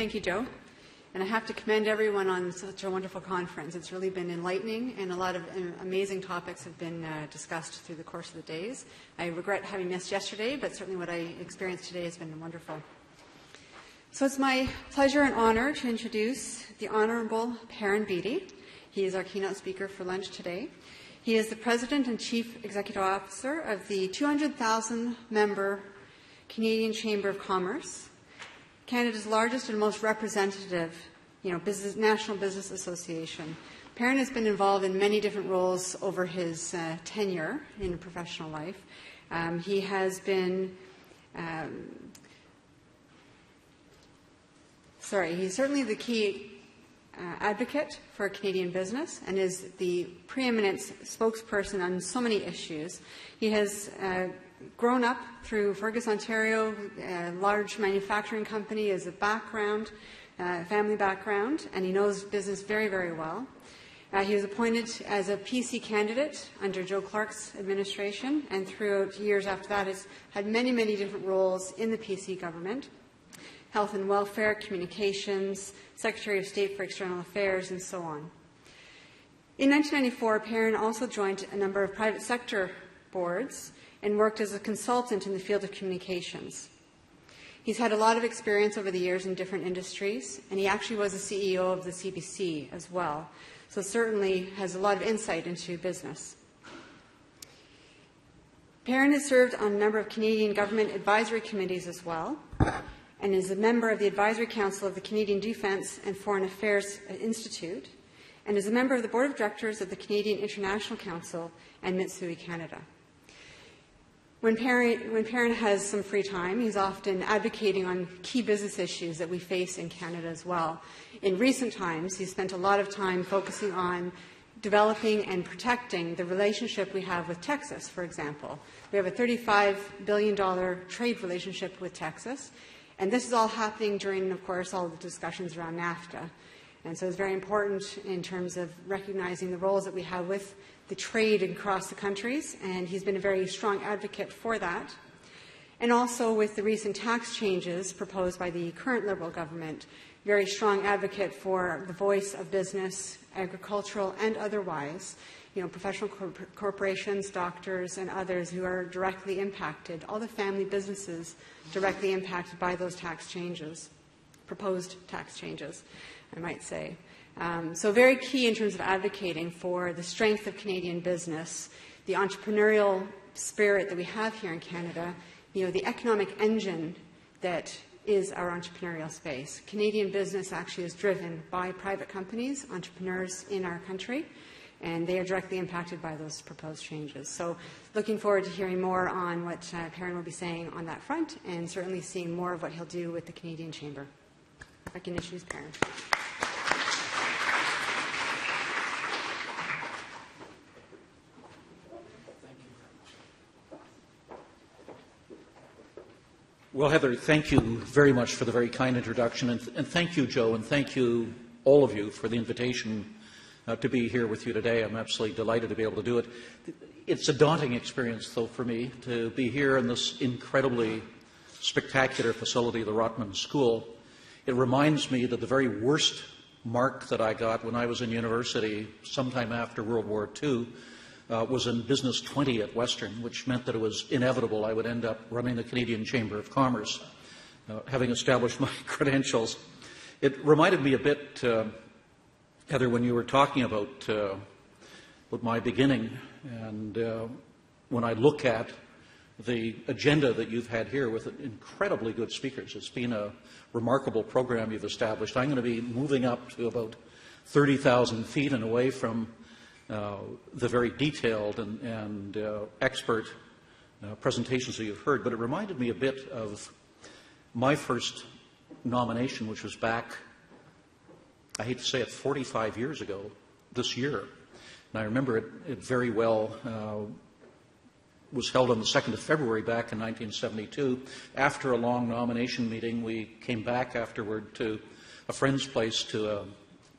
Thank you, Joe. And I have to commend everyone on such a wonderful conference. It's really been enlightening, and a lot of amazing topics have been discussed through the course of the days. I regret having missed yesterday, but certainly what I experienced today has been wonderful. So it's my pleasure and honor to introduce the Honourable Perrin Beatty. He is our keynote speaker for lunch today. He is the President and Chief Executive Officer of the 200,000-member Canadian Chamber of Commerce, Canada's largest and most representative, national business association. Perrin has been involved in many different roles over his tenure in professional life. He has been, he's certainly the key advocate for Canadian business and is the preeminent spokesperson on so many issues. He has grown up through Fergus, Ontario, a large manufacturing company as a background, family background, and he knows business very, very well. He was appointed as a PC candidate under Joe Clark's administration, and throughout years after that has had many, many different roles in the PC government: health and welfare, communications, Secretary of State for External Affairs, and so on. In 1994, Perrin also joined a number of private sector boards and worked as a consultant in the field of communications. He's had a lot of experience over the years in different industries, and he actually was the CEO of the CBC as well, so certainly has a lot of insight into business. Perrin has served on a number of Canadian government advisory committees as well, and is a member of the Advisory Council of the Canadian Defence and Foreign Affairs Institute, and is a member of the Board of Directors of the Canadian International Council and Mitsui Canada. When Perrin has some free time, he's often advocating on key business issues that we face in Canada as well. In recent times, he's spent a lot of time focusing on developing and protecting the relationship we have with Texas, for example. We have a $35 billion trade relationship with Texas, and this is all happening during, of course, all the discussions around NAFTA. And so it's very important in terms of recognizing the roles that we have with the trade across the countries, and he's been a very strong advocate for that. And also with the recent tax changes proposed by the current Liberal government, very strong advocate for the voice of business, agricultural and otherwise, professional corporations, doctors, and others who are directly impacted, all the family businesses directly impacted by those tax changes, proposed tax changes, I might say. So very key in terms of advocating for the strength of Canadian business, the entrepreneurial spirit that we have here in Canada, the economic engine that is our entrepreneurial space. Canadian business actually is driven by private companies, entrepreneurs in our country, and they are directly impacted by those proposed changes. So looking forward to hearing more on what Perrin will be saying on that front, and certainly seeing more of what he'll do with the Canadian Chamber. If I can introduce Perrin. Well, Heather, thank you very much for the very kind introduction, and thank you, Joe, and thank you, all of you, for the invitation to be here with you today. I'm absolutely delighted to be able to do it. It's a daunting experience, though, for me to be here in this incredibly spectacular facility, the Rotman School. It reminds me that the very worst mark that I got when I was in university sometime after World War II was in Business 20 at Western, which meant that it was inevitable I would end up running the Canadian Chamber of Commerce, having established my credentials. It reminded me a bit, Heather, when you were talking about my beginning, and when I look at the agenda that you've had here with incredibly good speakers. It's been a remarkable program you've established. I'm going to be moving up to about 30,000 feet and away from the very detailed and expert presentations that you've heard, but it reminded me a bit of my first nomination, which was back, I hate to say it, 45 years ago this year. And I remember it very well. Was held on the 2nd of February back in 1972. After a long nomination meeting, we came back afterward to a friend's place to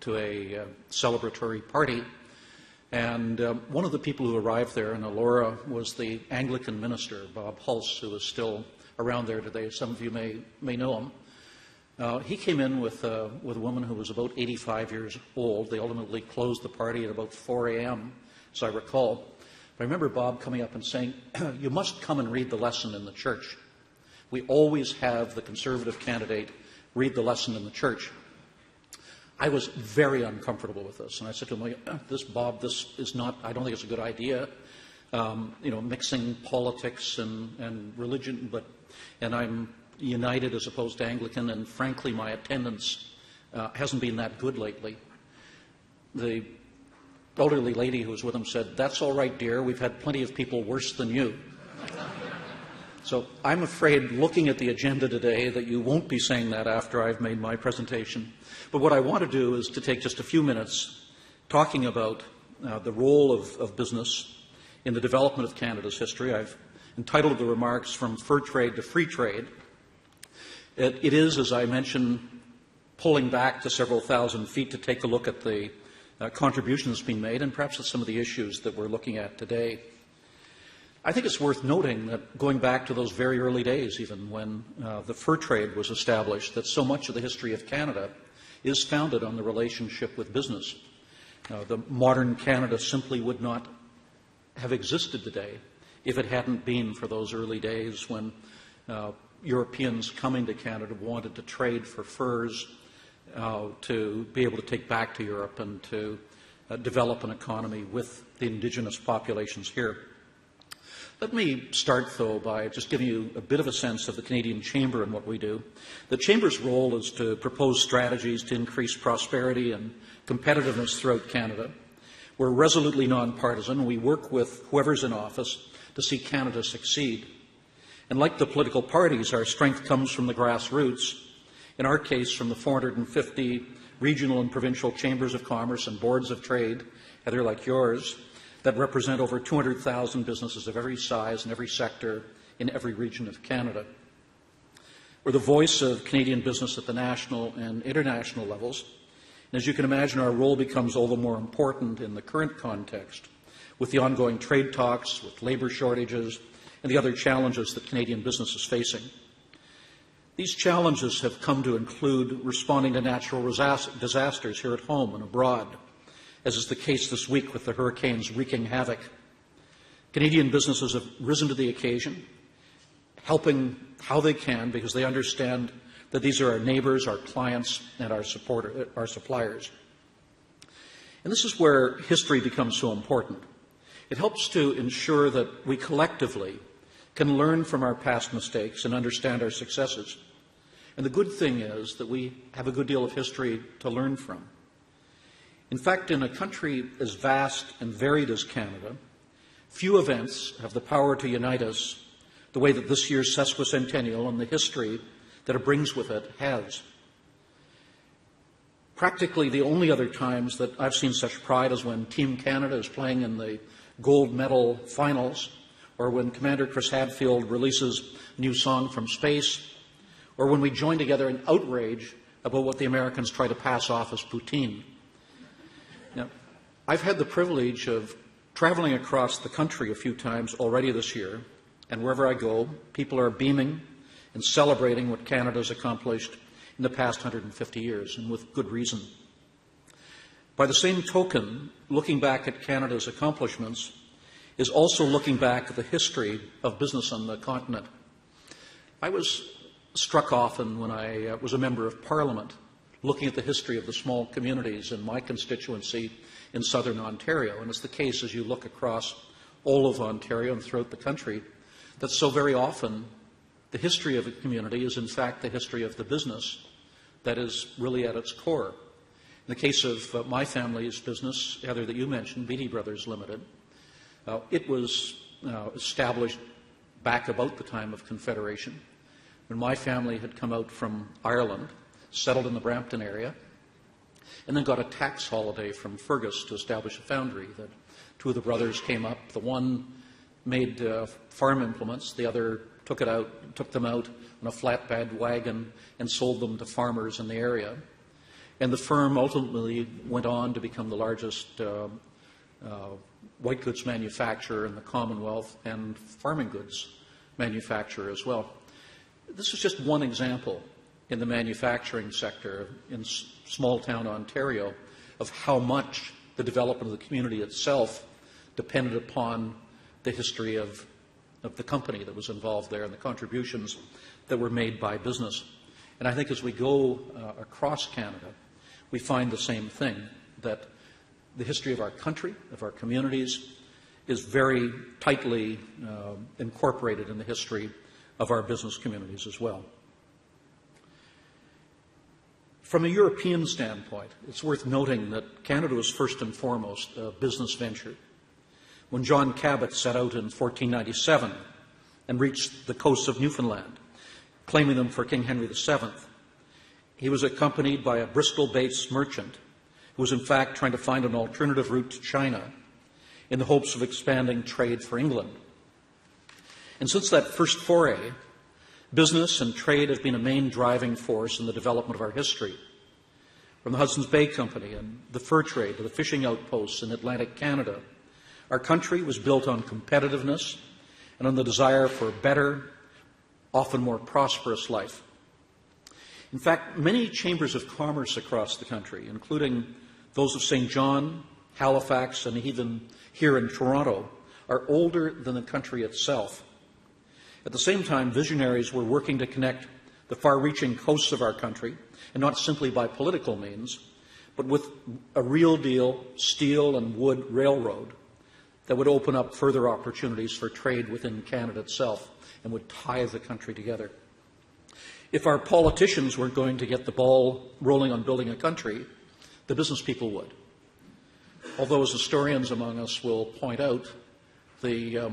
a celebratory party. And one of the people who arrived there in Elora was the Anglican minister, Bob Hulse, who is still around there today. Some of you may know him. He came in with a woman who was about 85 years old. They ultimately closed the party at about 4 a.m., as I recall. But I remember Bob coming up and saying, you must come and read the lesson in the church. We always have the Conservative candidate read the lesson in the church. I was very uncomfortable with this, and I said to him, Bob, this is not, I don't think it's a good idea, mixing politics and religion, and I'm United as opposed to Anglican, and frankly, my attendance hasn't been that good lately. The elderly lady who was with him said, that's all right, dear, we've had plenty of people worse than you. So I'm afraid, looking at the agenda today, that you won't be saying that after I've made my presentation. But what I want to do is to take just a few minutes talking about the role of business in the development of Canada's history. I've entitled the remarks From Fur Trade to Free Trade. It is, as I mentioned, pulling back to several thousand feet to take a look at the contributions being made and perhaps at some of the issues that we're looking at today. I think it's worth noting that going back to those very early days, even when the fur trade was established, that so much of the history of Canada is founded on the relationship with business. The modern Canada simply would not have existed today if it hadn't been for those early days when Europeans coming to Canada wanted to trade for furs to be able to take back to Europe and to develop an economy with the indigenous populations here. Let me start, though, by just giving you a bit of a sense of the Canadian Chamber and what we do. The Chamber's role is to propose strategies to increase prosperity and competitiveness throughout Canada. We're resolutely nonpartisan, and we work with whoever's in office to see Canada succeed. And like the political parties, our strength comes from the grassroots, in our case from the 450 regional and provincial chambers of commerce and boards of trade, Heather, like yours, that represent over 200,000 businesses of every size and every sector in every region of Canada. We're the voice of Canadian business at the national and international levels. And as you can imagine, our role becomes all the more important in the current context, with the ongoing trade talks, with labour shortages, and the other challenges that Canadian business is facing. These challenges have come to include responding to natural disasters here at home and abroad, as is the case this week with the hurricanes wreaking havoc. Canadian businesses have risen to the occasion, helping how they can because they understand that these are our neighbours, our clients, and our suppliers. And this is where history becomes so important. It helps to ensure that we collectively can learn from our past mistakes and understand our successes. And the good thing is that we have a good deal of history to learn from. In fact, in a country as vast and varied as Canada, few events have the power to unite us the way that this year's sesquicentennial and the history that it brings with it has. Practically the only other times that I've seen such pride is when Team Canada is playing in the gold medal finals, or when Commander Chris Hadfield releases a new song from space, or when we join together in outrage about what the Americans try to pass off as poutine. Now, I've had the privilege of traveling across the country a few times already this year, and wherever I go, people are beaming and celebrating what Canada's accomplished in the past 150 years, and with good reason. By the same token, looking back at Canada's accomplishments is also looking back at the history of business on the continent. I was struck often when I was a member of Parliament, looking at the history of the small communities in my constituency in southern Ontario. And it's the case as you look across all of Ontario and throughout the country that so very often the history of a community is in fact the history of the business that is really at its core. In the case of my family's business, Heather, that you mentioned, Beattie Brothers Limited, it was established back about the time of Confederation, when my family had come out from Ireland, settled in the Brampton area, and then got a tax holiday from Fergus to establish a foundry. That two of the brothers came up. The one made farm implements. The other took them out on a flatbed wagon and sold them to farmers in the area. And the firm ultimately went on to become the largest white goods manufacturer in the Commonwealth and farming goods manufacturer as well. This is just one example in the manufacturing sector in small-town Ontario of how much the development of the community itself depended upon the history of the company that was involved there and the contributions that were made by business. And I think as we go across Canada, we find the same thing, that the history of our country, of our communities, is very tightly incorporated in the history of our business communities as well. From a European standpoint, it's worth noting that Canada was first and foremost a business venture. When John Cabot set out in 1497 and reached the coasts of Newfoundland, claiming them for King Henry VII, he was accompanied by a Bristol-based merchant who was in fact trying to find an alternative route to China in the hopes of expanding trade for England. And since that first foray, business and trade have been a main driving force in the development of our history. From the Hudson's Bay Company and the fur trade to the fishing outposts in Atlantic Canada, our country was built on competitiveness and on the desire for a better, often more prosperous life. In fact, many chambers of commerce across the country, including those of St. John, Halifax, and even here in Toronto, are older than the country itself. At the same time, visionaries were working to connect the far-reaching coasts of our country, and not simply by political means, but with a real-deal steel and wood railroad that would open up further opportunities for trade within Canada itself and would tie the country together. If our politicians weren't going to get the ball rolling on building a country, the business people would. Although, as historians among us will point out, the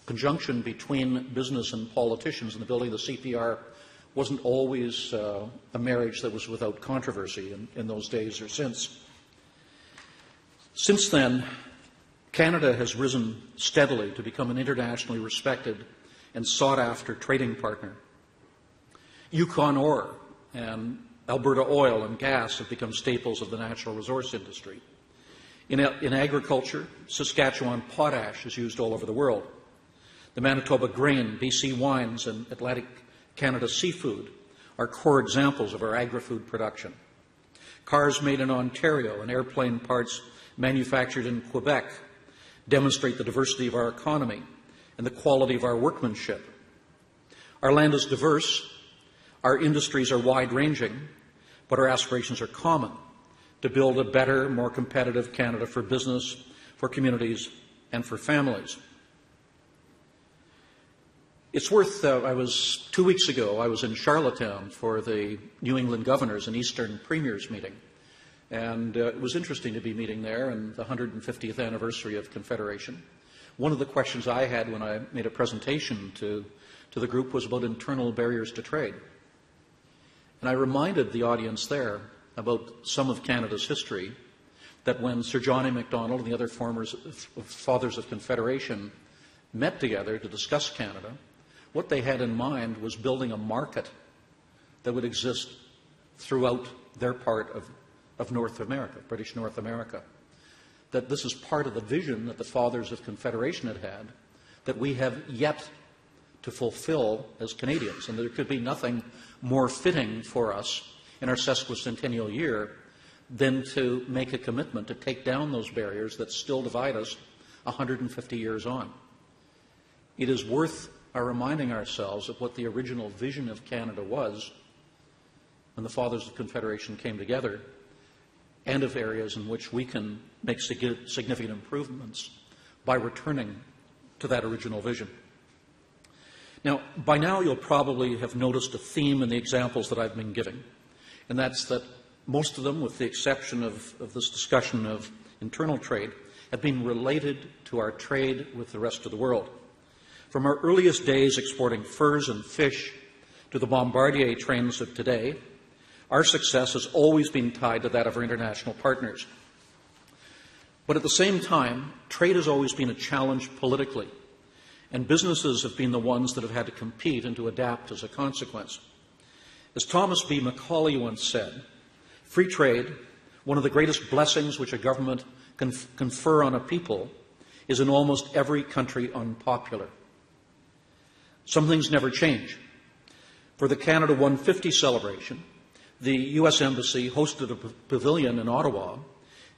conjunction between business and politicians in the building of the CPR wasn't always a marriage that was without controversy in those days or since. Since then, Canada has risen steadily to become an internationally respected and sought-after trading partner. Yukon ore and Alberta oil and gas have become staples of the natural resource industry. In agriculture, Saskatchewan potash is used all over the world. The Manitoba grain, BC wines, and Atlantic Canada seafood are core examples of our agri-food production. Cars made in Ontario and airplane parts manufactured in Quebec demonstrate the diversity of our economy and the quality of our workmanship. Our land is diverse, our industries are wide-ranging, but our aspirations are common: to build a better, more competitive Canada for business, for communities, and for families. It's worth, 2 weeks ago, I was in Charlottetown for the New England Governors and Eastern Premiers meeting. And it was interesting to be meeting there and the 150th anniversary of Confederation. One of the questions I had when I made a presentation to the group was about internal barriers to trade. And I reminded the audience there about some of Canada's history, that when Sir John A. Macdonald and the other fathers of Confederation met together to discuss Canada, what they had in mind was building a market that would exist throughout their part of North America, British North America. That this is part of the vision that the fathers of Confederation had that we have yet to fulfill as Canadians. And there could be nothing more fitting for us in our sesquicentennial year than to make a commitment to take down those barriers that still divide us 150 years on. It is worth our reminding ourselves of what the original vision of Canada was when the Fathers of Confederation came together, and of areas in which we can make significant improvements by returning to that original vision. Now, by now you'll probably have noticed a theme in the examples that I've been giving, and that's that most of them, with the exception of this discussion of internal trade, have been related to our trade with the rest of the world. From our earliest days exporting furs and fish to the Bombardier trains of today, our success has always been tied to that of our international partners. But at the same time, trade has always been a challenge politically, and businesses have been the ones that have had to compete and to adapt as a consequence. As Thomas B. Macaulay once said, free trade, one of the greatest blessings which a government can confer on a people, is in almost every country unpopular. Some things never change. For the Canada 150 celebration, the U.S. Embassy hosted a pavilion in Ottawa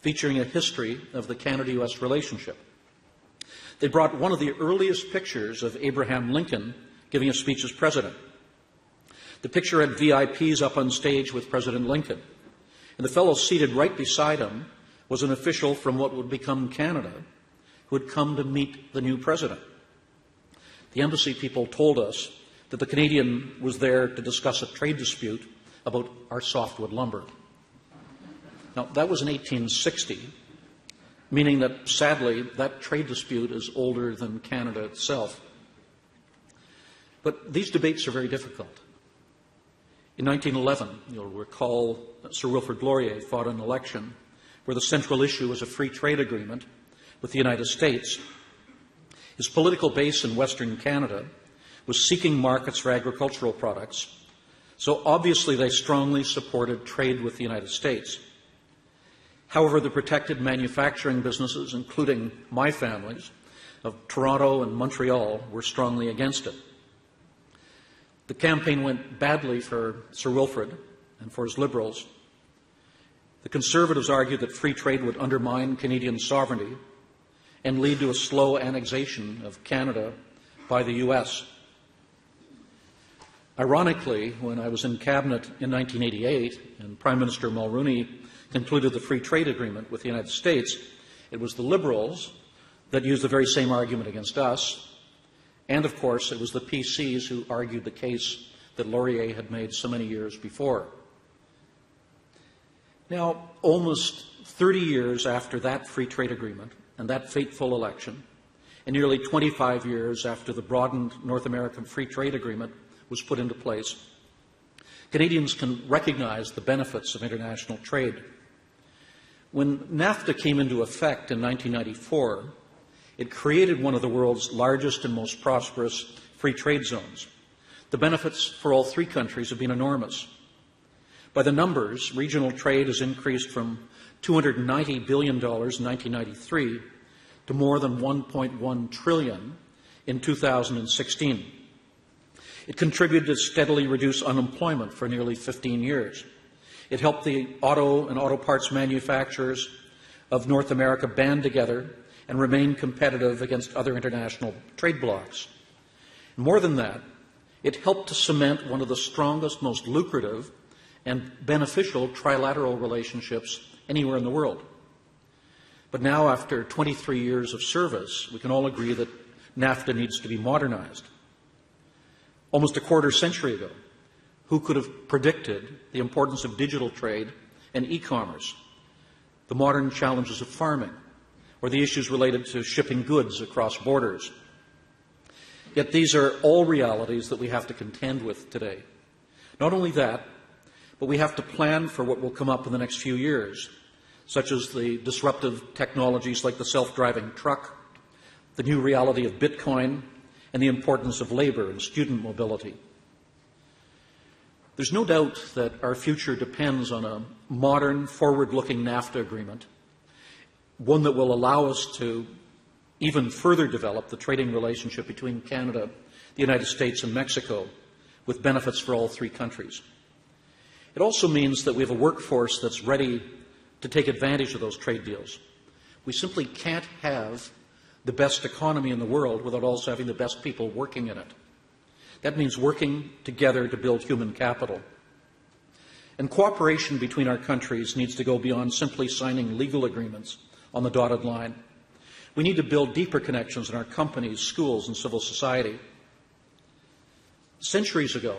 featuring a history of the Canada-U.S. relationship. They brought one of the earliest pictures of Abraham Lincoln giving a speech as president. The picture had VIPs up on stage with President Lincoln, and the fellow seated right beside him was an official from what would become Canada who had come to meet the new president. The embassy people told us that the Canadian was there to discuss a trade dispute about our softwood lumber. Now, that was in 1860, meaning that, sadly, that trade dispute is older than Canada itself. But these debates are very difficult. In 1911, you'll recall Sir Wilfrid Laurier fought an election where the central issue was a free trade agreement with the United States. His political base in Western Canada was seeking markets for agricultural products, so obviously they strongly supported trade with the United States. However, the protected manufacturing businesses, including my families, of Toronto and Montreal, were strongly against it. The campaign went badly for Sir Wilfrid and for his Liberals. The Conservatives argued that free trade would undermine Canadian sovereignty and lead to a slow annexation of Canada by the U.S. Ironically, when I was in Cabinet in 1988 and Prime Minister Mulroney concluded the free trade agreement with the United States, it was the Liberals that used the very same argument against us. And, of course, it was the PCs who argued the case that Laurier had made so many years before. Now, almost 30 years after that free trade agreement and that fateful election, and nearly 25 years after the broadened North American Free Trade Agreement was put into place, Canadians can recognize the benefits of international trade. When NAFTA came into effect in 1994, it created one of the world's largest and most prosperous free trade zones. The benefits for all three countries have been enormous. By the numbers, regional trade has increased from $290 billion in 1993 to more than $1.1 trillion in 2016. It contributed to steadily reduce unemployment for nearly 15 years. It helped the auto and auto parts manufacturers of North America band together and remain competitive against other international trade blocs. More than that, it helped to cement one of the strongest, most lucrative and beneficial trilateral relationships anywhere in the world. But now, after 23 years of service, we can all agree that NAFTA needs to be modernized. Almost a quarter century ago, who could have predicted the importance of digital trade and e-commerce, the modern challenges of farming, or the issues related to shipping goods across borders? Yet these are all realities that we have to contend with today. Not only that, but we have to plan for what will come up in the next few years, such as the disruptive technologies like the self-driving truck, the new reality of Bitcoin, and the importance of labor and student mobility. There's no doubt that our future depends on a modern, forward-looking NAFTA agreement, one that will allow us to even further develop the trading relationship between Canada, the United States, and Mexico, with benefits for all three countries. It also means that we have a workforce that's ready to take advantage of those trade deals. We simply can't have the best economy in the world without also having the best people working in it. That means working together to build human capital. And cooperation between our countries needs to go beyond simply signing legal agreements on the dotted line. We need to build deeper connections in our companies, schools, and civil society. Centuries ago,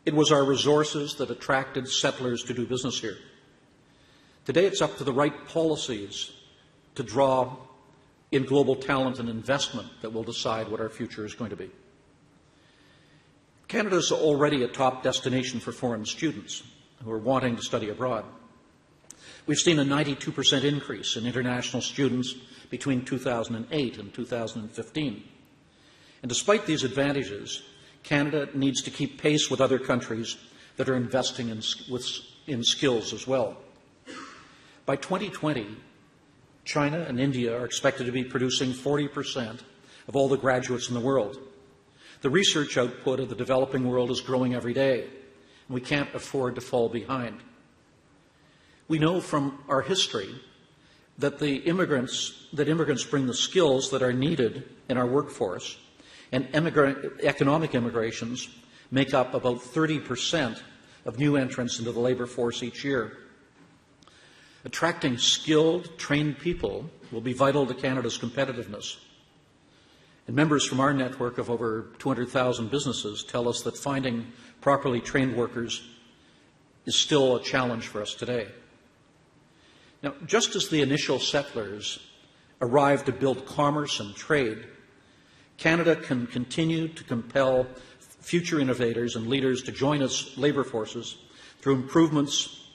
it was our resources that attracted settlers to do business here. Today, it's up to the right policies to draw in global talent and investment that will decide what our future is going to be. Canada is already a top destination for foreign students who are wanting to study abroad. We've seen a 92% increase in international students between 2008 and 2015. And despite these advantages, Canada needs to keep pace with other countries that are investing in skills as well. By 2020, China and India are expected to be producing 40% of all the graduates in the world. The research output of the developing world is growing every day, and we can't afford to fall behind. We know from our history that immigrants bring the skills that are needed in our workforce, and economic immigrations make up about 30% of new entrants into the labour force each year. Attracting skilled, trained people will be vital to Canada's competitiveness. And members from our network of over 200,000 businesses tell us that finding properly trained workers is still a challenge for us today. Now, just as the initial settlers arrived to build commerce and trade, Canada can continue to compel future innovators and leaders to join its labour forces through improvements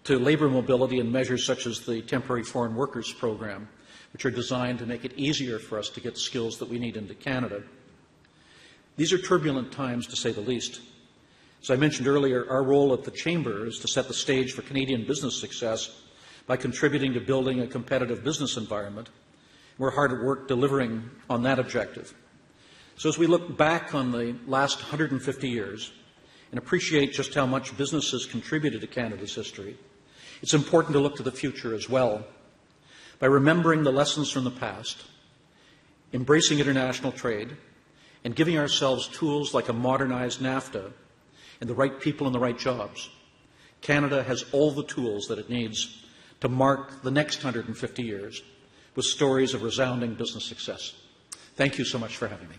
to labour mobility and measures such as the Temporary Foreign Workers Program, which are designed to make it easier for us to get skills that we need into Canada. These are turbulent times, to say the least. As I mentioned earlier, our role at the Chamber is to set the stage for Canadian business success by contributing to building a competitive business environment. We're hard at work delivering on that objective. So as we look back on the last 150 years and appreciate just how much business has contributed to Canada's history, it's important to look to the future as well. By remembering the lessons from the past, embracing international trade, and giving ourselves tools like a modernized NAFTA and the right people in the right jobs, Canada has all the tools that it needs to mark the next 150 years with stories of resounding business success. Thank you so much for having me.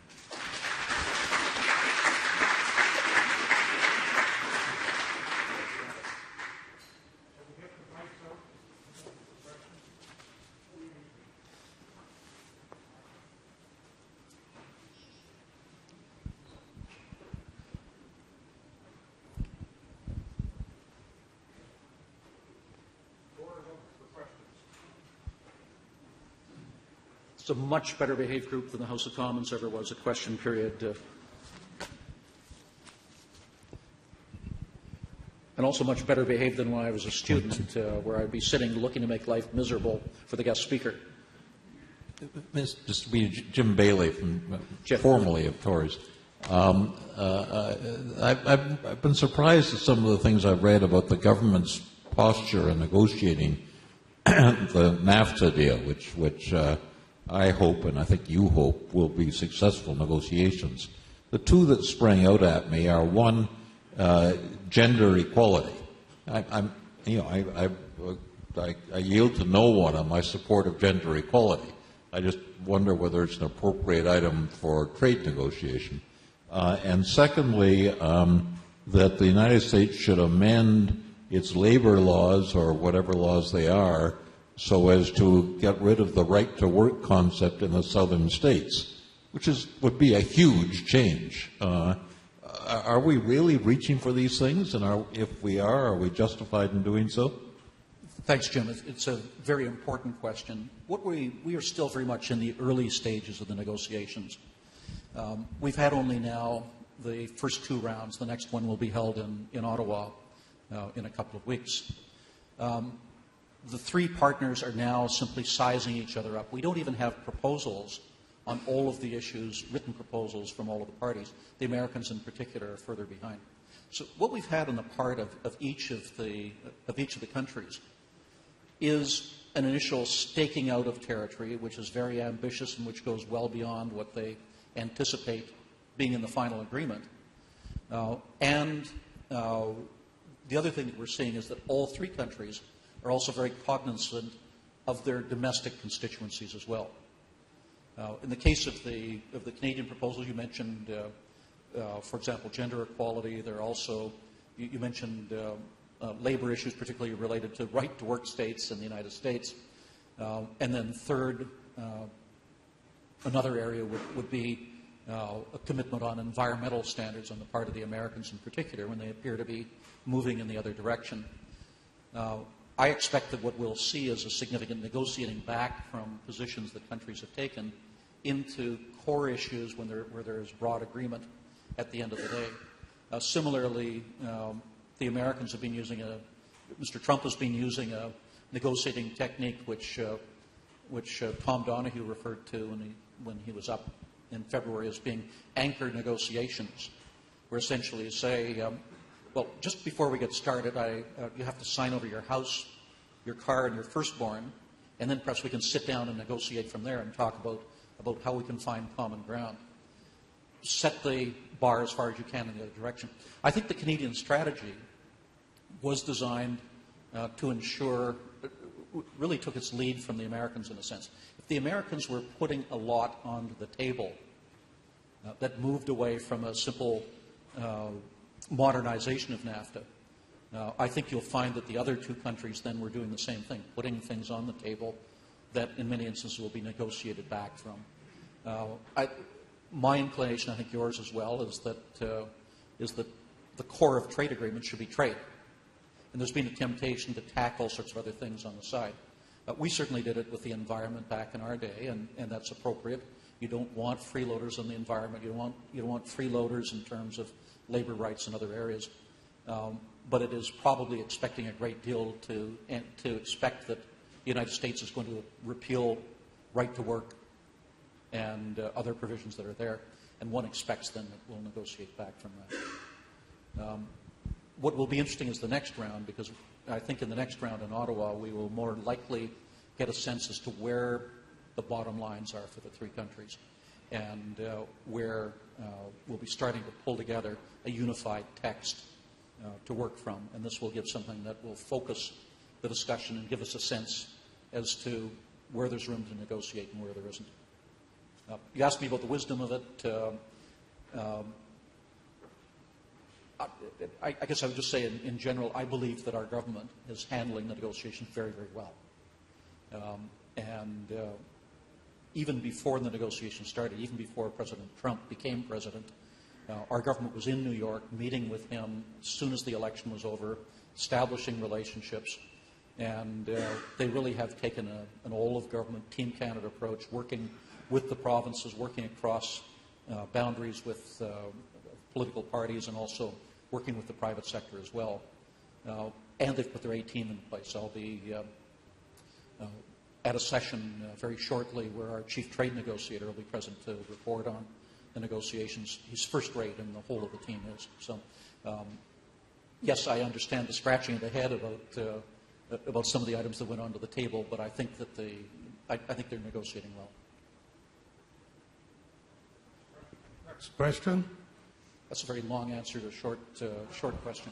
It's a much better behaved group than the House of Commons ever was at question period. And also much better behaved than when I was a student, where I'd be sitting looking to make life miserable for the guest speaker. Just to be Jim Bailey, formerly of Tories. I've been surprised at some of the things I've read about the government's posture in negotiating the NAFTA deal, which I hope, and I think you hope, will be successful negotiations. The two that sprang out at me are, one, gender equality. I yield to no one on my support of gender equality. I just wonder whether it's an appropriate item for trade negotiation. And secondly, that the United States should amend its labor laws, or whatever laws they are, so as to get rid of the right-to-work concept in the southern states, which would be a huge change. Are we really reaching for these things? And if we are we justified in doing so? Thanks, Jim. It's a very important question. We are still very much in the early stages of the negotiations. We've had only now the first two rounds. The next one will be held in Ottawa in a couple of weeks. The three partners are now simply sizing each other up. We don't even have proposals on all of the issues, written proposals from all of the parties. The Americans in particular are further behind. So what we've had on the part of each of the countries is an initial staking out of territory, which is very ambitious and which goes well beyond what they anticipate being in the final agreement. The other thing that we're seeing is that all three countries are also very cognizant of their domestic constituencies as well. In the case of the Canadian proposals, you mentioned, for example, gender equality. There are also, you mentioned labor issues, particularly related to right-to-work states in the United States. And then third, another area would be a commitment on environmental standards on the part of the Americans in particular, when they appear to be moving in the other direction. I expect that what we'll see is a significant negotiating back from positions that countries have taken into core issues where there is broad agreement at the end of the day. Similarly, the Americans have been using Mr. Trump has been using a negotiating technique which Tom Donahue referred to when he was up in February as being anchor negotiations, where essentially you say, well, just before we get started, you have to sign over your house, your car, and your firstborn, and then perhaps we can sit down and negotiate from there and talk about how we can find common ground. Set the bar as far as you can in the other direction. I think the Canadian strategy was designed to ensure, really took its lead from the Americans in a sense. If the Americans were putting a lot onto the table that moved away from a simple modernization of NAFTA, I think you'll find that the other two countries then were doing the same thing, putting things on the table that in many instances will be negotiated back from. My inclination, I think yours as well, is that the core of trade agreements should be trade. And there's been a temptation to tack all sorts of other things on the side. We certainly did it with the environment back in our day, and that's appropriate. You don't want freeloaders on the environment. You don't want freeloaders in terms of labor rights and other areas. But it is probably expecting a great deal to expect that the United States is going to repeal right to work and other provisions that are there, and one expects then that we'll negotiate back from that. What will be interesting is the next round, because I think in the next round in Ottawa we will more likely get a sense as to where the bottom lines are for the three countries, and where we'll be starting to pull together a unified text to work from, and this will give something that will focus the discussion and give us a sense as to where there's room to negotiate and where there isn't. You asked me about the wisdom of it. I guess I would just say in general, I believe that our government is handling the negotiations very, very well. Even before the negotiations started, even before President Trump became president, our government was in New York meeting with him as soon as the election was over, establishing relationships, and they really have taken an all-of-government Team Canada approach, working with the provinces, working across boundaries with political parties, and also working with the private sector as well. And they've put their A team in place. I'll be at a session very shortly where our chief trade negotiator will be present to report on the negotiations. He's first rate, and the whole of the team is. So, yes, I understand the scratching of the head about some of the items that went onto the table, but I think that I think they're negotiating well. Next question. That's a very long answer to a short question.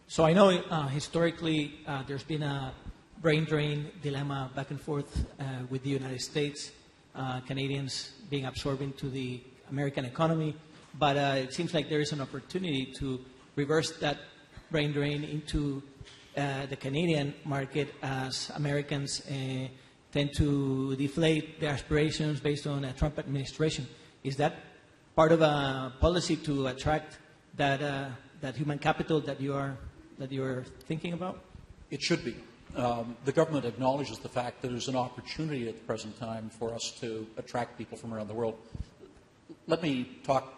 So I know historically there's been a brain drain dilemma back and forth with the United States, Canadians being absorbed into the American economy, but it seems like there is an opportunity to reverse that brain drain into the Canadian market as Americans tend to deflate their aspirations based on a Trump administration. Is that part of a policy to attract that human capital that you are thinking about? It should be. The government acknowledges the fact that there's an opportunity at the present time for us to attract people from around the world. Let me talk,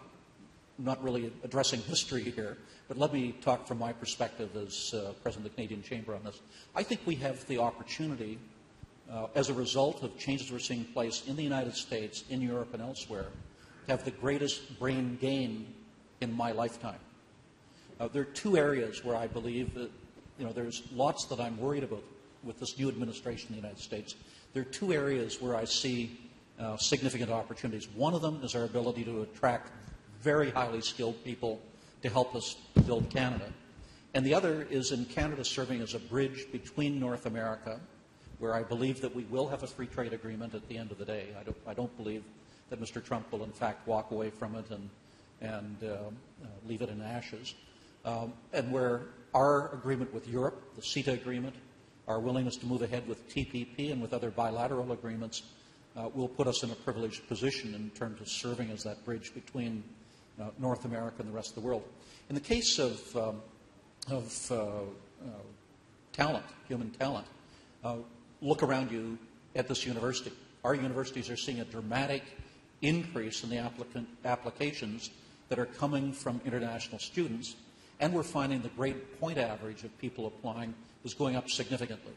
not really addressing history here, but let me talk from my perspective as President of the Canadian Chamber on this. I think we have the opportunity, as a result of changes we're seeing place in the United States, in Europe, and elsewhere, to have the greatest brain gain in my lifetime. There are two areas where I believe that, there's lots that I'm worried about with this new administration in the United States. There are two areas where I see significant opportunities. One of them is our ability to attract very highly skilled people to help us build Canada. And the other is in Canada serving as a bridge between North America, where I believe that we will have a free trade agreement at the end of the day. I don't believe that Mr. Trump will in fact walk away from it and leave it in ashes. And where our agreement with Europe, the CETA agreement, our willingness to move ahead with TPP and with other bilateral agreements will put us in a privileged position in terms of serving as that bridge between North America and the rest of the world. In the case of talent, human talent, look around you at this university. Our universities are seeing a dramatic increase in the applications that are coming from international students, and we're finding the grade point average of people applying is going up significantly.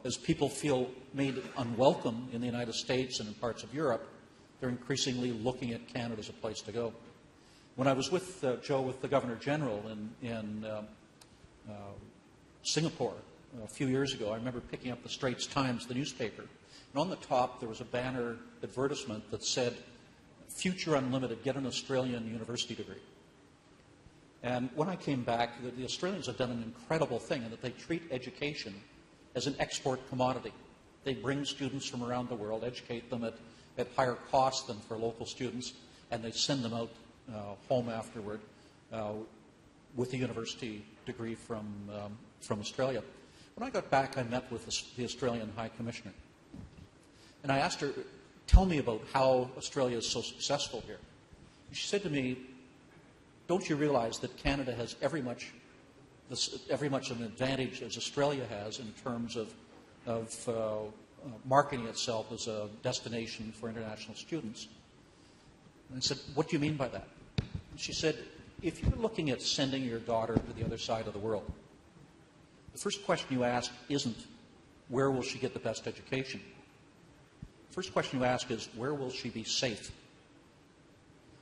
As people feel made unwelcome in the United States and in parts of Europe, they're increasingly looking at Canada as a place to go. When I was with Joe, with the Governor General in Singapore a few years ago, I remember picking up the Straits Times, the newspaper, and on the top there was a banner advertisement that said, "Future Unlimited, get an Australian university degree." And when I came back, the Australians have done an incredible thing in that they treat education as an export commodity. They bring students from around the world, educate them at higher cost than for local students, and they send them out home afterward with a university degree from Australia. When I got back, I met with the Australian High Commissioner. And I asked her, tell me about how Australia is so successful here. And she said to me, don't you realize that Canada has every much an advantage as Australia has in terms of marketing itself as a destination for international students? And I said, what do you mean by that? And she said, if you're looking at sending your daughter to the other side of the world, the first question you ask isn't, where will she get the best education? The first question you ask is, where will she be safe?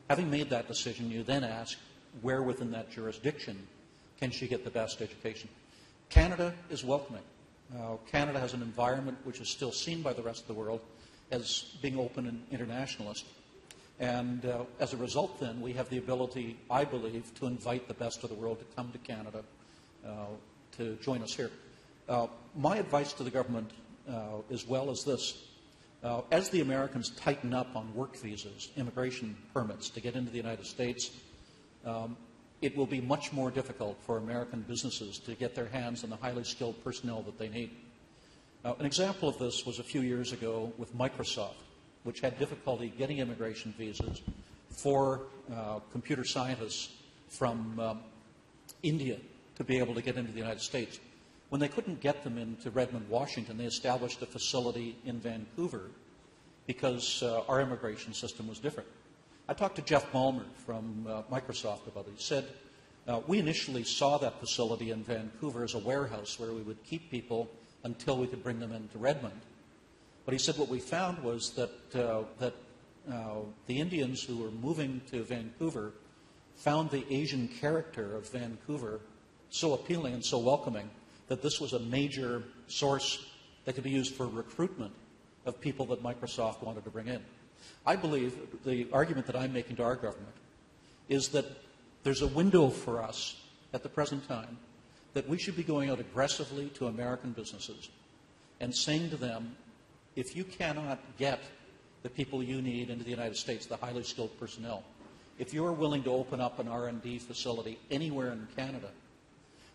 Having made that decision, you then ask, where within that jurisdiction can she get the best education? Canada is welcoming. Canada has an environment which is still seen by the rest of the world as being open and internationalist. And as a result, then, we have the ability, I believe, to invite the best of the world to come to Canada to join us here. My advice to the government as well is this. As the Americans tighten up on work visas, immigration permits to get into the United States, it will be much more difficult for American businesses to get their hands on the highly skilled personnel that they need. An example of this was a few years ago with Microsoft, which had difficulty getting immigration visas for computer scientists from India to be able to get into the United States. When they couldn't get them into Redmond, Washington, they established a facility in Vancouver because our immigration system was different. I talked to Jeff Malmer from Microsoft about it. He said, we initially saw that facility in Vancouver as a warehouse where we would keep people until we could bring them into Redmond. But he said what we found was that the Indians who were moving to Vancouver found the Asian character of Vancouver so appealing and so welcoming that this was a major source that could be used for recruitment of people that Microsoft wanted to bring in. I believe the argument that I'm making to our government is that there's a window for us at the present time that we should be going out aggressively to American businesses and saying to them, if you cannot get the people you need into the United States, the highly skilled personnel, if you are willing to open up an R&D facility anywhere in Canada,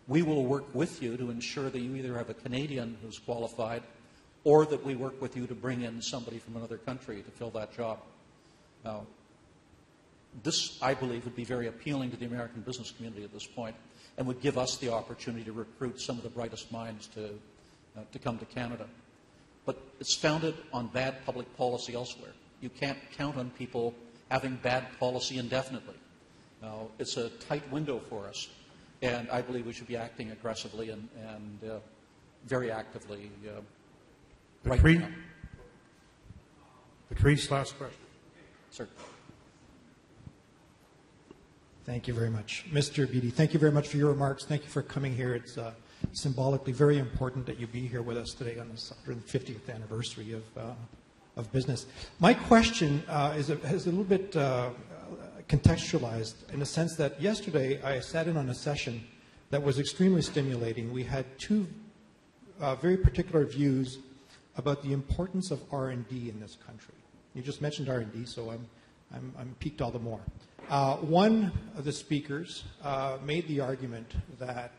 we will work with you to ensure that you either have a Canadian who's qualified or that we work with you to bring in somebody from another country to fill that job. This, I believe, would be very appealing to the American business community at this point and would give us the opportunity to recruit some of the brightest minds to come to Canada. But it's founded on bad public policy elsewhere. You can't count on people having bad policy indefinitely. It's a tight window for us, and I believe we should be acting aggressively and very actively right now. Patrice, last question. Sir. Thank you very much. Mr. Beattie, thank you very much for your remarks. Thank you for coming here. It's symbolically very important that you be here with us today on this 150th anniversary of business. My question is a little bit contextualized in the sense that yesterday I sat in on a session that was extremely stimulating. We had two very particular views about the importance of R&D in this country. You just mentioned R&D, so I'm piqued all the more. One of the speakers made the argument that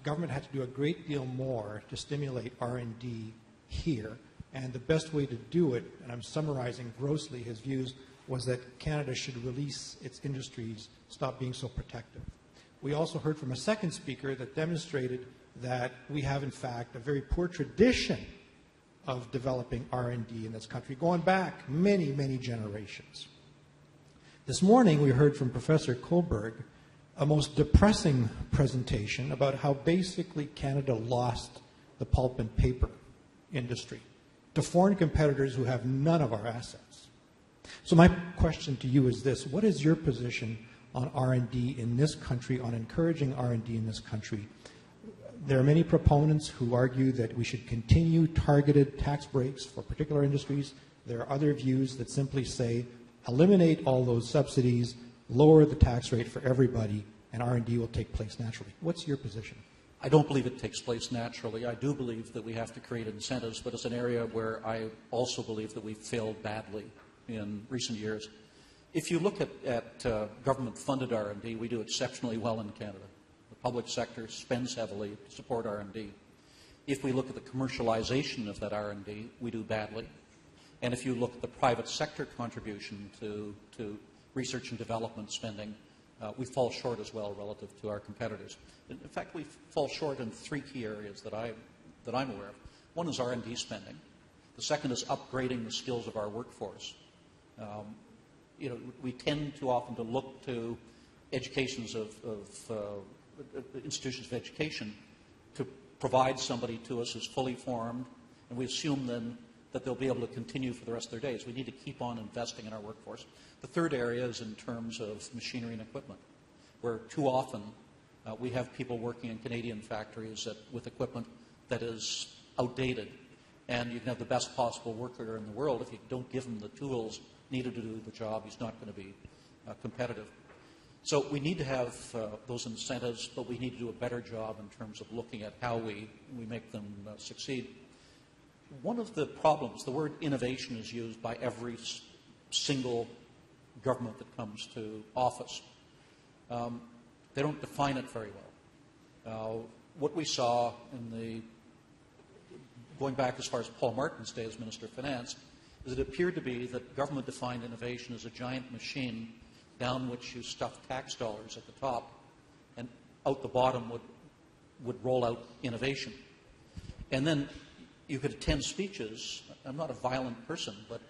government had to do a great deal more to stimulate R&D here, and the best way to do it, and I'm summarizing grossly his views, was that Canada should release its industries, stop being so protective. We also heard from a second speaker that demonstrated that we have, in fact, a very poor tradition of developing R&D in this country, going back many, many generations. This morning, we heard from Professor Kohlberg a most depressing presentation about how basically Canada lost the pulp and paper industry to foreign competitors who have none of our assets. So my question to you is this: what is your position on R&D in this country, on encouraging R&D in this country? There are many proponents who argue that we should continue targeted tax breaks for particular industries. There are other views that simply say eliminate all those subsidies, lower the tax rate for everybody, and R&D will take place naturally. What's your position? I don't believe it takes place naturally. I do believe that we have to create incentives, but it's an area where I also believe that we've failed badly in recent years. If you look at government-funded R&D, we do exceptionally well in Canada. The public sector spends heavily to support R&D. If we look at the commercialization of that R&D, we do badly. And if you look at the private sector contribution to research and development spending, we fall short as well relative to our competitors. In fact, we fall short in three key areas that I'm aware of. One is R&D spending. The second is upgrading the skills of our workforce. We tend too often to look to institutions of education to provide somebody to us who's fully formed, and we assume then that they'll be able to continue for the rest of their days. We need to keep on investing in our workforce. The third area is in terms of machinery and equipment, where too often we have people working in Canadian factories with equipment that is outdated, and you can have the best possible worker in the world. If you don't give him the tools needed to do the job, he's not going to be competitive. So we need to have those incentives, but we need to do a better job in terms of looking at how we make them succeed. One of the problems, the word innovation is used by every single government that comes to office. They don't define it very well. What we saw going back as far as Paul Martin's day as Minister of Finance, is it appeared to be that government defined innovation as a giant machine down which you stuff tax dollars at the top, and out the bottom would roll out innovation. And then you could attend speeches. I'm not a violent person, but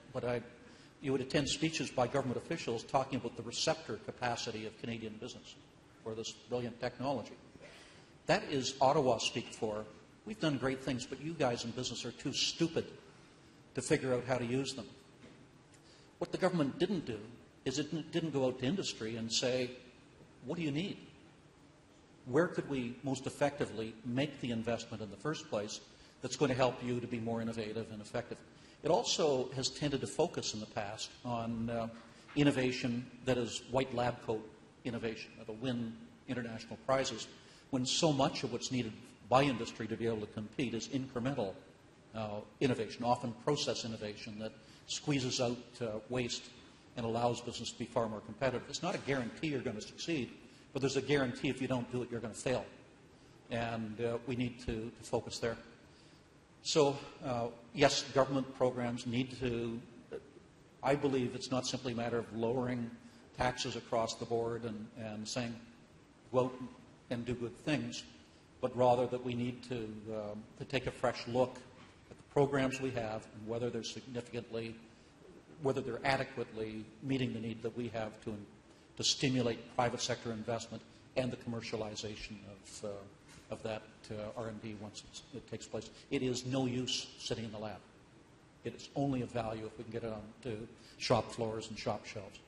you would attend speeches by government officials talking about the receptor capacity of Canadian business for this brilliant technology. That is Ottawa speak for, we've done great things, but you guys in business are too stupid to figure out how to use them. What the government didn't do is it didn't go out to industry and say, what do you need? Where could we most effectively make the investment in the first place that's going to help you to be more innovative and effective? It also has tended to focus in the past on innovation that is white lab coat innovation that'll win international prizes, when so much of what's needed by industry to be able to compete is incremental innovation, often process innovation that squeezes out waste and allows business to be far more competitive. It's not a guarantee you're going to succeed, but there's a guarantee if you don't do it, you're going to fail. And we need to focus there. So, yes, government programs need to, I believe it's not simply a matter of lowering taxes across the board and saying, go out and do good things, but rather that we need to take a fresh look at the programs we have and whether they're adequately meeting the need that we have to stimulate private sector investment and the commercialization of that R&D once it takes place. It is no use sitting in the lab. It is only of value if we can get it onto shop floors and shop shelves.